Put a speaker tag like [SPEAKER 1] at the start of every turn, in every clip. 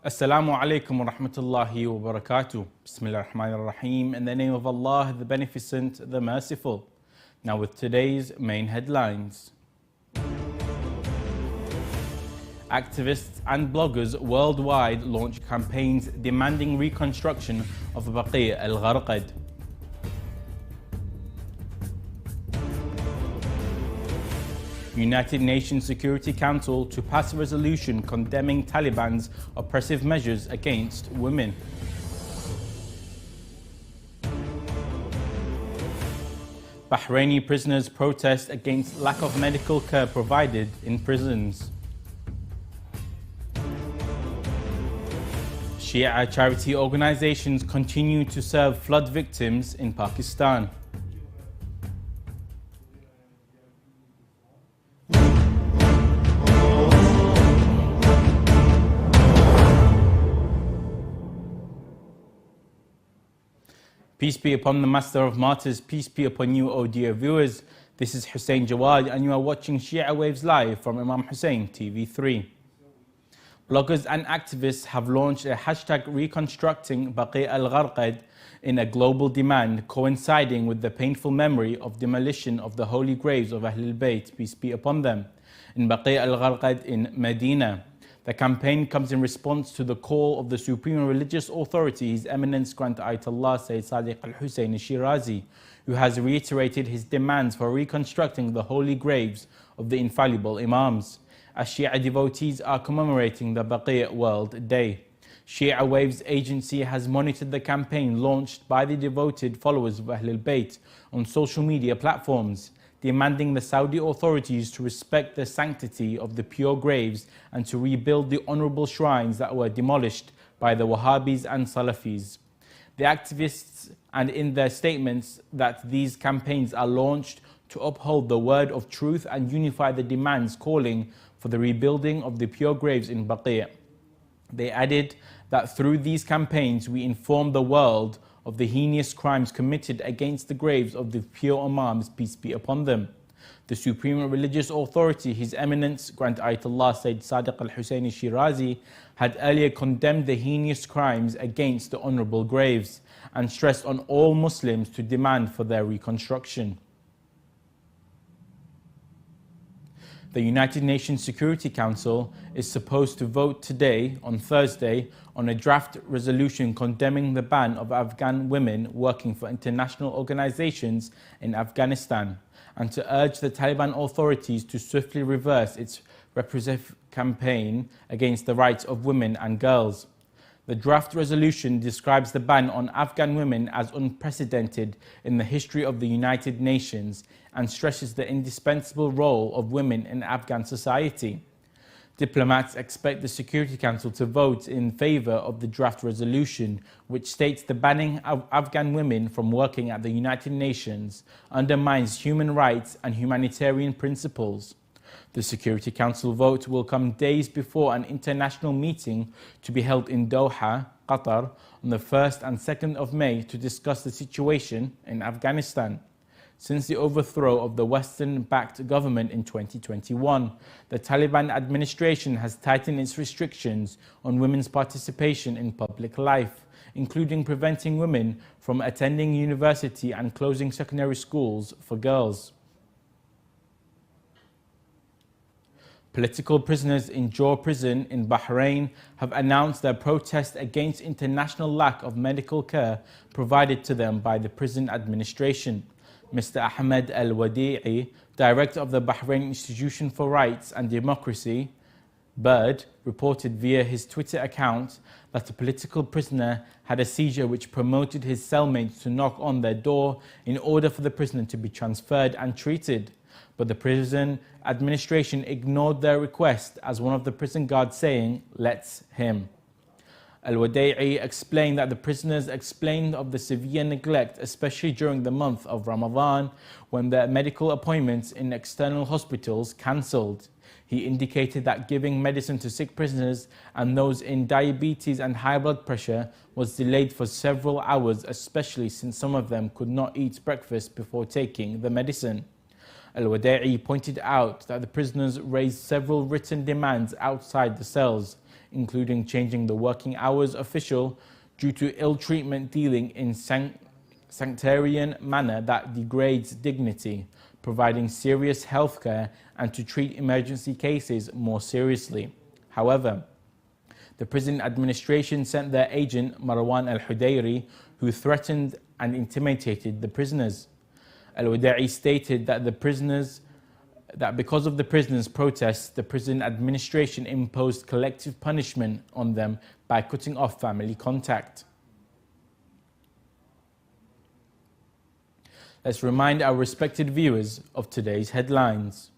[SPEAKER 1] Assalamu alaikum wa rahmatullahi wa barakatuh. Bismillah ar-Rahman ar-Rahim. In the name of Allah, the Beneficent, the Merciful. Now with today's main headlines. Activists and bloggers worldwide launch campaigns demanding reconstruction of Baqi al-Gharqad. United Nations Security Council to pass a resolution condemning Taliban's oppressive measures against women. Bahraini prisoners protest against lack of medical care provided in prisons. Shia charity organizations continue to serve flood victims in Pakistan. Peace be upon the Master of Martyrs, peace be upon you, O dear viewers. This is Hussein Jawad and you are watching Shia Waves live from Imam Hussein TV 3. Bloggers and activists have launched a hashtag reconstructing Baqi al-Gharqad in a global demand coinciding with the painful memory of demolition of the holy graves of Ahlul Bayt, peace be upon them, in Baqi al-Gharqad in Medina. The campaign comes in response to the call of the Supreme Religious Authority, His Eminence Grant Ayatollah Sayyid Sadiq al-Hussein Shirazi, who has reiterated his demands for reconstructing the holy graves of the infallible Imams, as Shia devotees are commemorating the Baqi World Day. Shia Waves agency has monitored the campaign launched by the devoted followers of Ahlul Bayt on social media platforms, demanding the Saudi authorities to respect the sanctity of the pure graves and to rebuild the honorable shrines that were demolished by the Wahhabis and Salafis. The activists, and in their statements, that these campaigns are launched to uphold the word of truth and unify the demands calling for the rebuilding of the pure graves in Baqi'. They added that through these campaigns we inform the world of the heinous crimes committed against the graves of the pure Imams, peace be upon them. The Supreme Religious Authority, His Eminence Grant Ayatollah Sayyid Sadiq al-Hussein Shirazi, had earlier condemned the heinous crimes against the honourable graves and stressed on all Muslims to demand for their reconstruction. The United Nations Security Council is supposed to vote today, on Thursday, on a draft resolution condemning the ban of Afghan women working for international organizations in Afghanistan and to urge the Taliban authorities to swiftly reverse its repressive campaign against the rights of women and girls. The draft resolution describes the ban on Afghan women as unprecedented in the history of the United Nations and stresses the indispensable role of women in Afghan society. Diplomats expect the Security Council to vote in favor of the draft resolution, which states the banning of Afghan women from working at the United Nations undermines human rights and humanitarian principles. The Security Council vote will come days before an international meeting to be held in Doha, Qatar, on the 1st and 2nd of May to discuss the situation in Afghanistan. Since the overthrow of the Western-backed government in 2021, the Taliban administration has tightened its restrictions on women's participation in public life, including preventing women from attending university and closing secondary schools for girls. Political prisoners in Jor prison in Bahrain have announced their protest against international lack of medical care provided to them by the prison administration. Mr. Ahmed Al-Wadi'i, director of the Bahrain Institution for Rights and Democracy, BIRD, reported via his Twitter account that a political prisoner had a seizure which promoted his cellmates to knock on their door in order for the prisoner to be transferred and treated. But the prison administration ignored their request, as one of the prison guards saying, "Let's him." Al-Wadi'i explained that the prisoners explained of the severe neglect, especially during the month of Ramadan, when their medical appointments in external hospitals cancelled. He indicated that giving medicine to sick prisoners and those in diabetes and high blood pressure was delayed for several hours, especially since some of them could not eat breakfast before taking the medicine. Al-Wadi'i pointed out that the prisoners raised several written demands outside the cells, including changing the working hours official due to ill treatment dealing in sectarian manner that degrades dignity, providing serious health care, and to treat emergency cases more seriously. However, the prison administration sent their agent Marwan al-Hudayri, who threatened and intimidated the prisoners. Al-Wada'i stated that because of the prisoners' protests, the prison administration imposed collective punishment on them by cutting off family contact. Let's remind our respected viewers of today's headlines.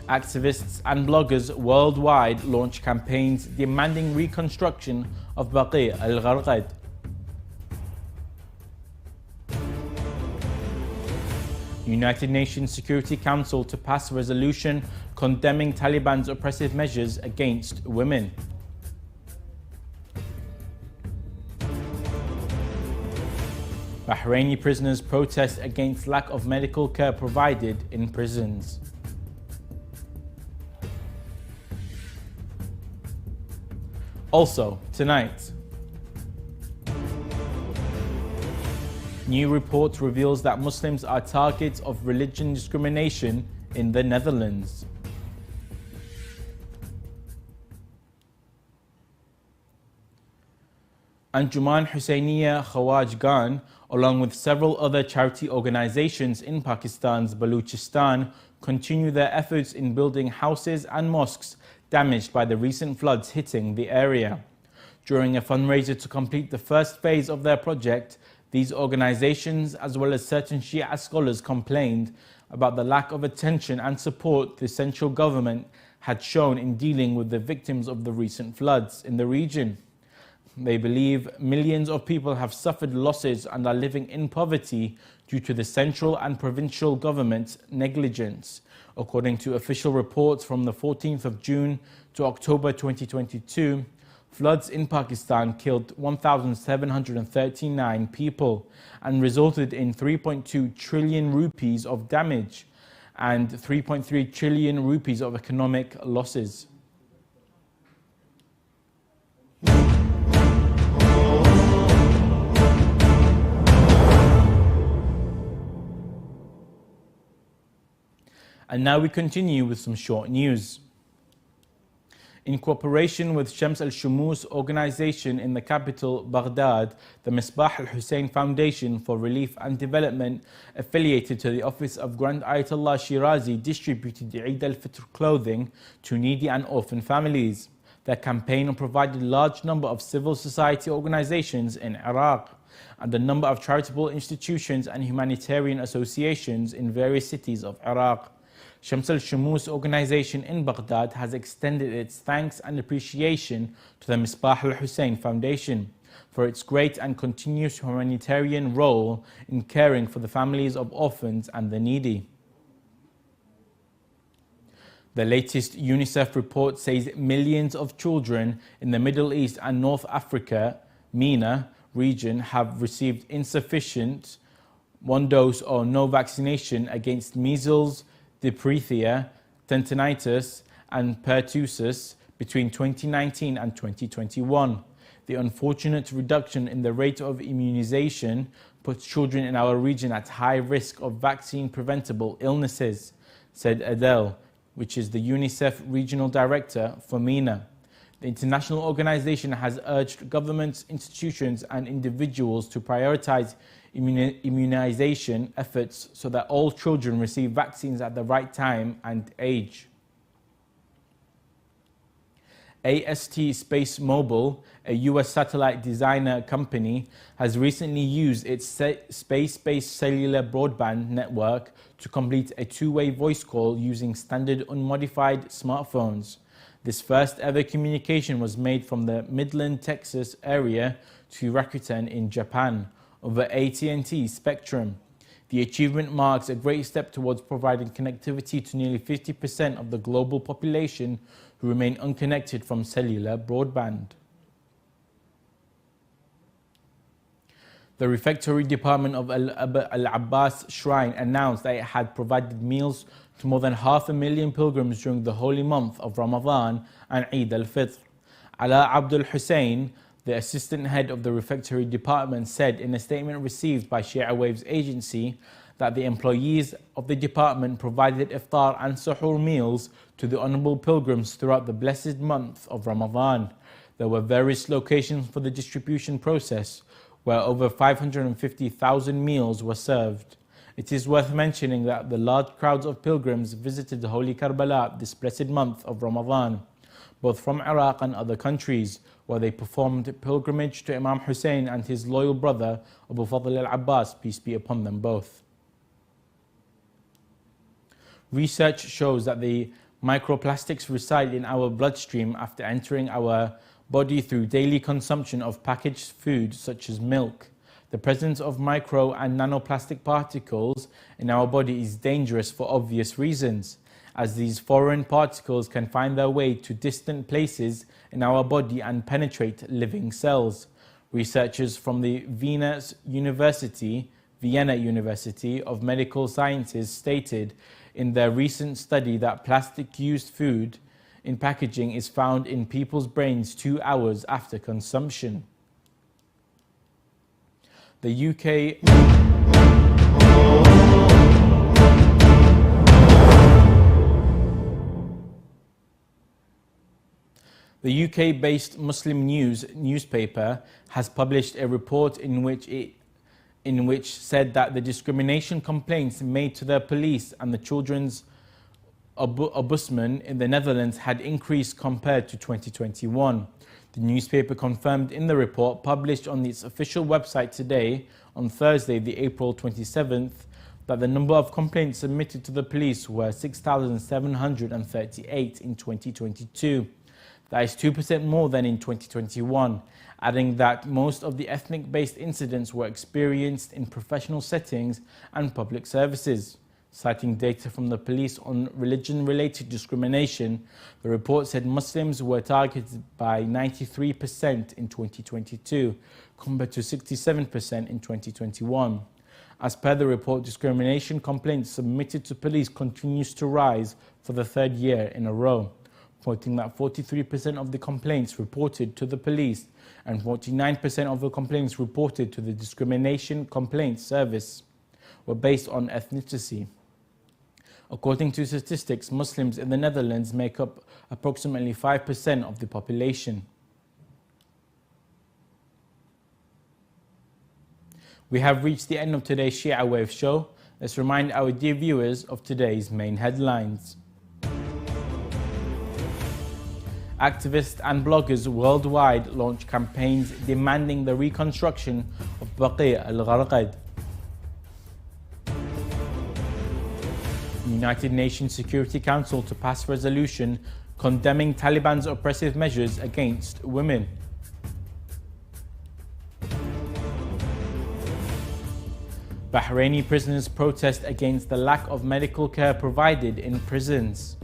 [SPEAKER 1] Activists and bloggers worldwide launch campaigns demanding reconstruction of Baqi al-Gharqad. United Nations Security Council to pass resolution condemning Taliban's oppressive measures against women. Bahraini prisoners protest against lack of medical care provided in prisons. Also, tonight, new report reveals that Muslims are targets of religion discrimination in the Netherlands. Anjuman Hussainiya Khawajgan, along with several other charity organizations in Pakistan's Baluchistan, continue their efforts in building houses and mosques damaged by the recent floods hitting the area. During a fundraiser to complete the first phase of their project, these organizations, as well as certain Shia scholars, complained about the lack of attention and support the central government had shown in dealing with the victims of the recent floods in the region. They believe millions of people have suffered losses and are living in poverty due to the central and provincial government's negligence. According to official reports from the 14th of June to October 2022, floods in Pakistan killed 1,739 people and resulted in 3.2 trillion rupees of damage and 3.3 trillion rupees of economic losses. And now we continue with some short news. In cooperation with Shams al-Shumus organization in the capital, Baghdad, the Misbah al-Hussein Foundation for Relief and Development, affiliated to the Office of Grand Ayatollah Shirazi, distributed Eid al-Fitr clothing to needy and orphan families. Their campaign provided a large number of civil society organizations in Iraq and a number of charitable institutions and humanitarian associations in various cities of Iraq. Shams al-Shumus organization in Baghdad has extended its thanks and appreciation to the Misbah al-Hussein Foundation for its great and continuous humanitarian role in caring for the families of orphans and the needy. The latest UNICEF report says millions of children in the Middle East and North Africa, MENA region have received insufficient one dose or no vaccination against measles, diphtheria, tentinitis, and pertussis between 2019 and 2021. The unfortunate reduction in the rate of immunization puts children in our region at high risk of vaccine-preventable illnesses, said Adele, which is the UNICEF Regional Director for MENA. The international organization has urged governments, institutions, and individuals to prioritize immunization efforts so that all children receive vaccines at the right time and age. AST Space Mobile, a US satellite designer company, has recently used its space-based cellular broadband network to complete a two-way voice call using standard unmodified smartphones. This first ever communication was made from the Midland, Texas area to Rakuten in Japan over AT&T Spectrum. The achievement marks a great step towards providing connectivity to nearly 50% of the global population who remain unconnected from cellular broadband. The refectory department of Al-Abbas Shrine announced that it had provided meals to more than 500,000 pilgrims during the holy month of Ramadan and Eid al-Fitr. Ala Abdul Hussein, the assistant head of the refectory department, said in a statement received by Shia Waves agency that the employees of the department provided iftar and suhoor meals to the honorable pilgrims throughout the blessed month of Ramadan. There were various locations for the distribution process, where over 550,000 meals were served. It is worth mentioning that the large crowds of pilgrims visited the holy Karbala this blessed month of Ramadan, both from Iraq and other countries, where they performed pilgrimage to Imam Hussein and his loyal brother Abu Fadl al-Abbas, peace be upon them both. Research shows that the microplastics reside in our bloodstream after entering our body through daily consumption of packaged food such as milk. The presence of micro and nanoplastic particles in our body is dangerous for obvious reasons, as these foreign particles can find their way to distant places in our body and penetrate living cells. Researchers from the Vienna University of Medical Sciences stated in their recent study that plastic-used food in packaging is found in people's brains 2 hours after consumption. The UK-based Muslim newspaper has published a report in which said that the discrimination complaints made to the police and the children's ombudsman in the Netherlands had increased compared to 2021. The newspaper confirmed in the report published on its official website today, on Thursday, the April 27th, that the number of complaints submitted to the police were 6,738 in 2022. That is 2% more than in 2021, adding that most of the ethnic-based incidents were experienced in professional settings and public services. Citing data from the police on religion-related discrimination, the report said Muslims were targeted by 93% in 2022, compared to 67% in 2021. As per the report, discrimination complaints submitted to police continues to rise for the third year in a row, pointing that 43% of the complaints reported to the police and 49% of the complaints reported to the Discrimination Complaints Service were based on ethnicity. According to statistics, Muslims in the Netherlands make up approximately 5% of the population. We have reached the end of today's Shia Wave show. Let's remind our dear viewers of today's main headlines. Activists and bloggers worldwide launch campaigns demanding the reconstruction of Baqi al-Gharqad. United Nations Security Council to pass resolution condemning Taliban's oppressive measures against women. Bahraini prisoners protest against the lack of medical care provided in prisons.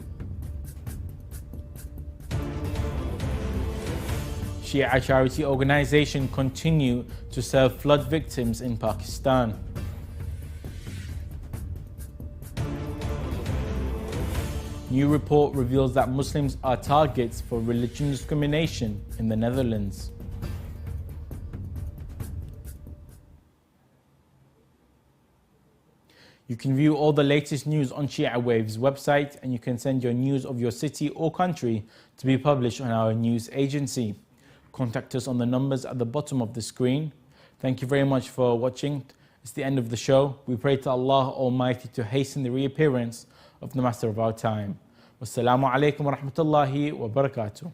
[SPEAKER 1] Shia charity organization continue to serve flood victims in Pakistan. New report reveals that Muslims are targets for religion discrimination in the Netherlands. You can view all the latest news on Shia Waves website, and you can send your news of your city or country to be published on our news agency. Contact us on the numbers at the bottom of the screen. Thank you very much for watching. It's the end of the show. We pray to Allah Almighty to hasten the reappearance of the Master of our time. Wassalamu alaikum wa rahmatullahi wa barakatuh.